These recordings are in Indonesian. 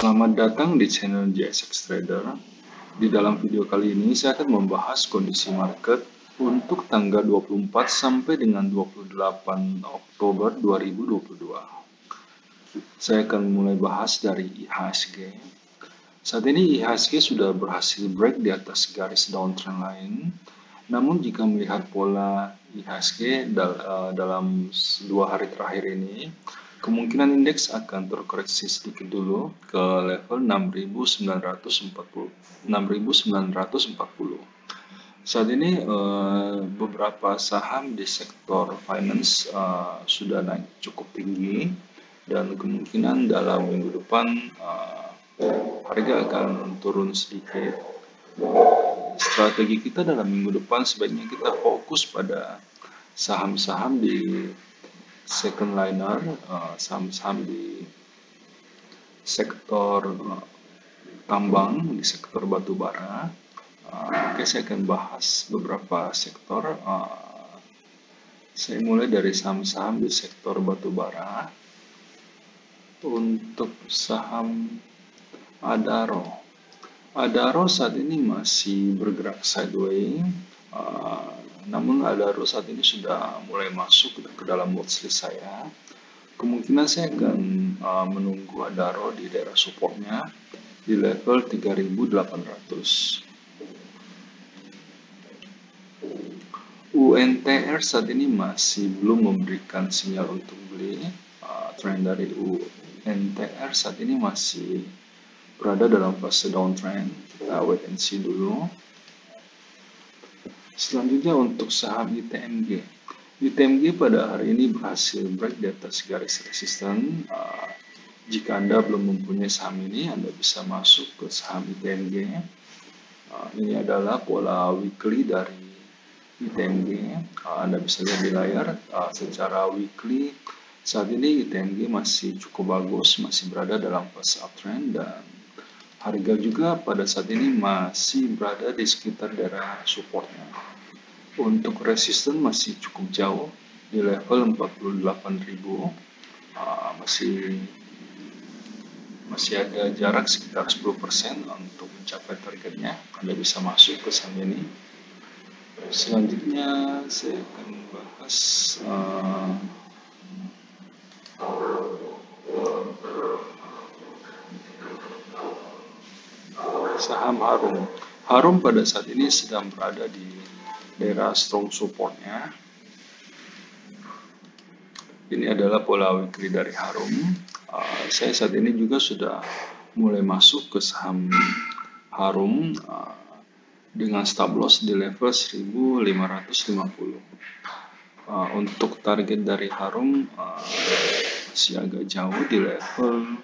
Selamat datang di channel JSX Trader. Di dalam video kali ini saya akan membahas kondisi market untuk tanggal 24 sampai dengan 28 Oktober 2022. Saya akan mulai bahas dari IHSG. Saat ini IHSG sudah berhasil break di atas garis downtrend line. Namun jika melihat pola IHSG dalam 2 hari terakhir ini, kemungkinan indeks akan terkoreksi sedikit dulu ke level 6.940. Saat ini beberapa saham di sektor finance sudah naik cukup tinggi, dan kemungkinan dalam minggu depan harga akan turun sedikit. Strategi kita dalam minggu depan sebaiknya kita fokus pada saham-saham di second liner, saham-saham di sektor tambang, di sektor batu bara. Oke, saya akan bahas beberapa sektor. Saya mulai dari saham-saham di sektor batu bara. Untuk saham Adaro saat ini masih bergerak sideways. Namun Adaro saat ini sudah mulai masuk ke dalam watchlist saya. Kemungkinan saya akan menunggu Adaro di daerah supportnya di level 3.800. UNTR saat ini masih belum memberikan sinyal untuk beli. Trend dari UNTR saat ini masih berada dalam fase downtrend. Kita wait and see dulu. Selanjutnya untuk saham ITMG. ITMG pada hari ini berhasil break di atas garis resisten. Jika Anda belum mempunyai saham ini, Anda bisa masuk ke saham ITMG. Ini adalah pola weekly dari ITMG. Anda bisa lihat di layar secara weekly. Saat ini ITMG masih cukup bagus, masih berada dalam fase uptrend, dan harga juga pada saat ini masih berada di sekitar daerah supportnya. Untuk resisten masih cukup jauh di level 48.000. Masih ada jarak sekitar 10% untuk mencapai targetnya. Anda bisa masuk ke saham ini. Selanjutnya saya akan bahas saham Harum. Harum pada saat ini sedang berada di daerah strong supportnya. Ini adalah pola weekly dari Harum. Saya saat ini juga sudah mulai masuk ke saham Harum dengan stop loss di level 1550. Untuk target dari Harum masih agak jauh di level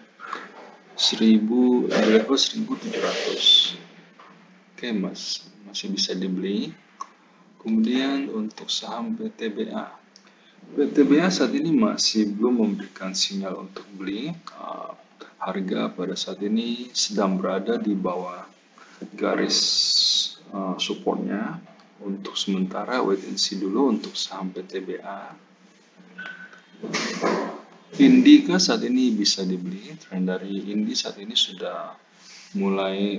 1700. Oke, masih bisa dibeli. Kemudian untuk saham PTBA. PTBA saat ini masih belum memberikan sinyal untuk beli. Harga pada saat ini sedang berada di bawah garis supportnya. Untuk sementara wait and see dulu untuk saham PTBA. Indika saat ini bisa dibeli. Trend dari Indi saat ini sudah mulai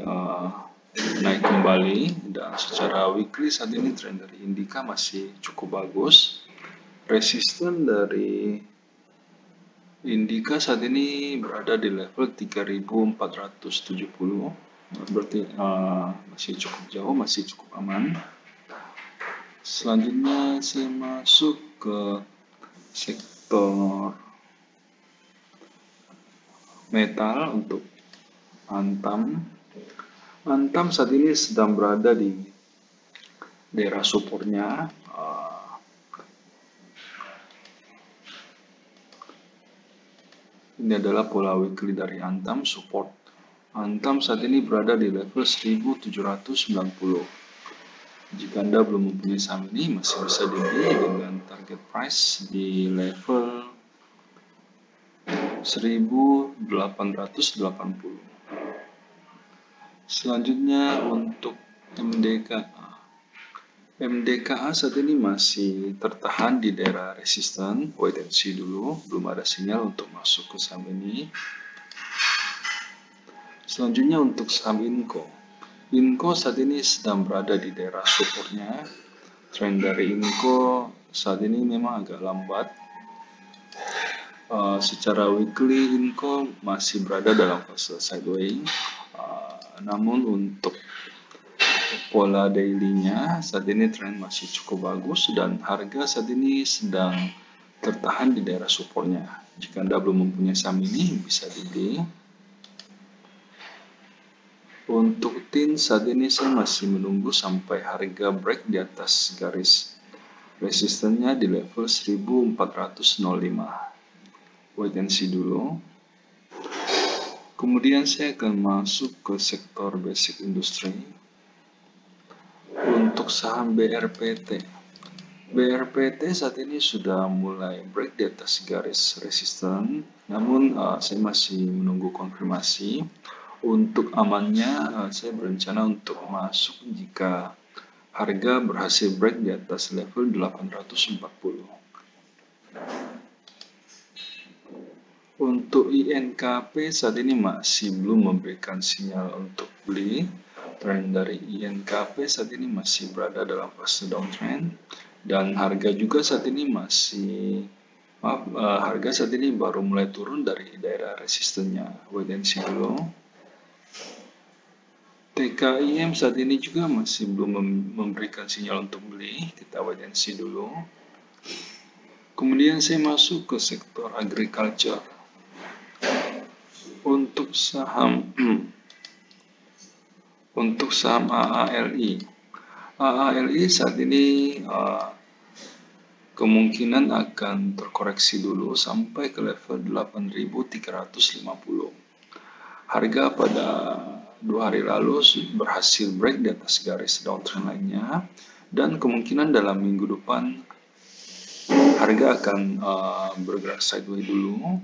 naik kembali, dan secara weekly saat ini trend dari Indika masih cukup bagus. Resisten dari Indika saat ini berada di level 3.470. Berarti masih cukup jauh, masih cukup aman. Selanjutnya saya masuk ke sektor metal untuk Antam. Antam saat ini sedang berada di daerah supportnya. Ini adalah pola weekly dari Antam. Support Antam saat ini berada di level 1790. Jika Anda belum mempunyai saham ini, masih bisa dibeli dengan target price di level 1880. Selanjutnya untuk MDKA. MDKA saat ini masih tertahan di daerah resisten. Wait and see dulu, belum ada sinyal untuk masuk ke saham ini. Selanjutnya untuk saham Inco. Inco saat ini sedang berada di daerah supportnya. Tren dari Inco saat ini memang agak lambat. Secara weekly Inco masih berada dalam fase sideways. Namun untuk pola daily-nya saat ini tren masih cukup bagus dan harga saat ini sedang tertahan di daerah supportnya. Jika Anda belum mempunyai saham ini, bisa dibeli. Untuk TIN saat ini saya masih menunggu sampai harga break di atas garis resistennya di level 1405. Wait and see dulu. Kemudian saya akan masuk ke sektor basic industry. Untuk saham BRPT. BRPT saat ini sudah mulai break di atas garis resisten, namun saya masih menunggu konfirmasi. Untuk amannya, saya berencana untuk masuk jika harga berhasil break di atas level 840. Untuk INKP saat ini masih belum memberikan sinyal untuk beli. Tren dari INKP saat ini masih berada dalam fase downtrend dan harga juga saat ini harga saat ini baru mulai turun dari daerah resistennya. Wait and see dulu. TKIM saat ini juga masih belum memberikan sinyal untuk beli. Kita wait and see dulu. Kemudian saya masuk ke sektor agriculture. Untuk saham AALI. AALI saat ini kemungkinan akan terkoreksi dulu sampai ke level 8.350. Harga pada 2 hari lalu berhasil break di atas garis downtrend lainnya dan kemungkinan dalam minggu depan harga akan bergerak sideways dulu.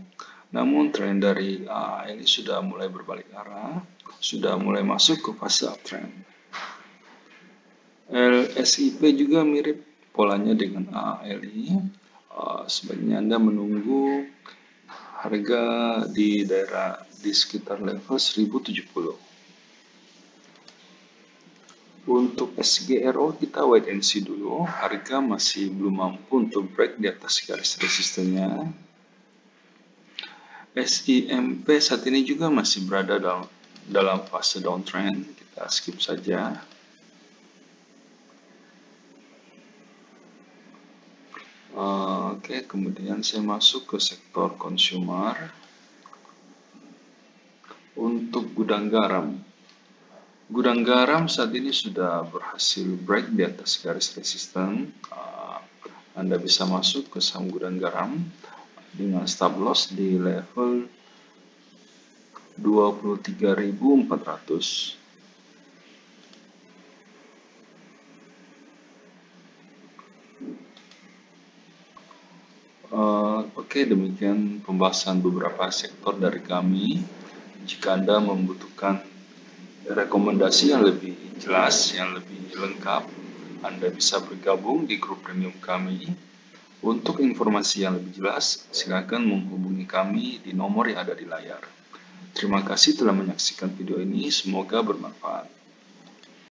Namun tren dari AALI sudah mulai berbalik arah, sudah mulai masuk ke fase uptrend. LSIP juga mirip polanya dengan AALI. Sebaiknya Anda menunggu harga di sekitar level 1070. Untuk SGRO kita wait and see dulu. Harga masih belum mampu untuk break di atas garis resistennya. SIMP saat ini juga masih berada dalam fase downtrend. Kita skip saja. Oke, kemudian saya masuk ke sektor consumer. Untuk gudang garam. Gudang garam saat ini sudah berhasil break di atas garis resisten. Anda bisa masuk ke saham gudang garam dengan stop loss di level 23.400. Oke, demikian pembahasan beberapa sektor dari kami. Jika Anda membutuhkan rekomendasi yang lebih jelas, yang lebih lengkap, Anda bisa bergabung di grup premium kami. Untuk informasi yang lebih jelas, silakan menghubungi kami di nomor yang ada di layar. Terima kasih telah menyaksikan video ini, semoga bermanfaat.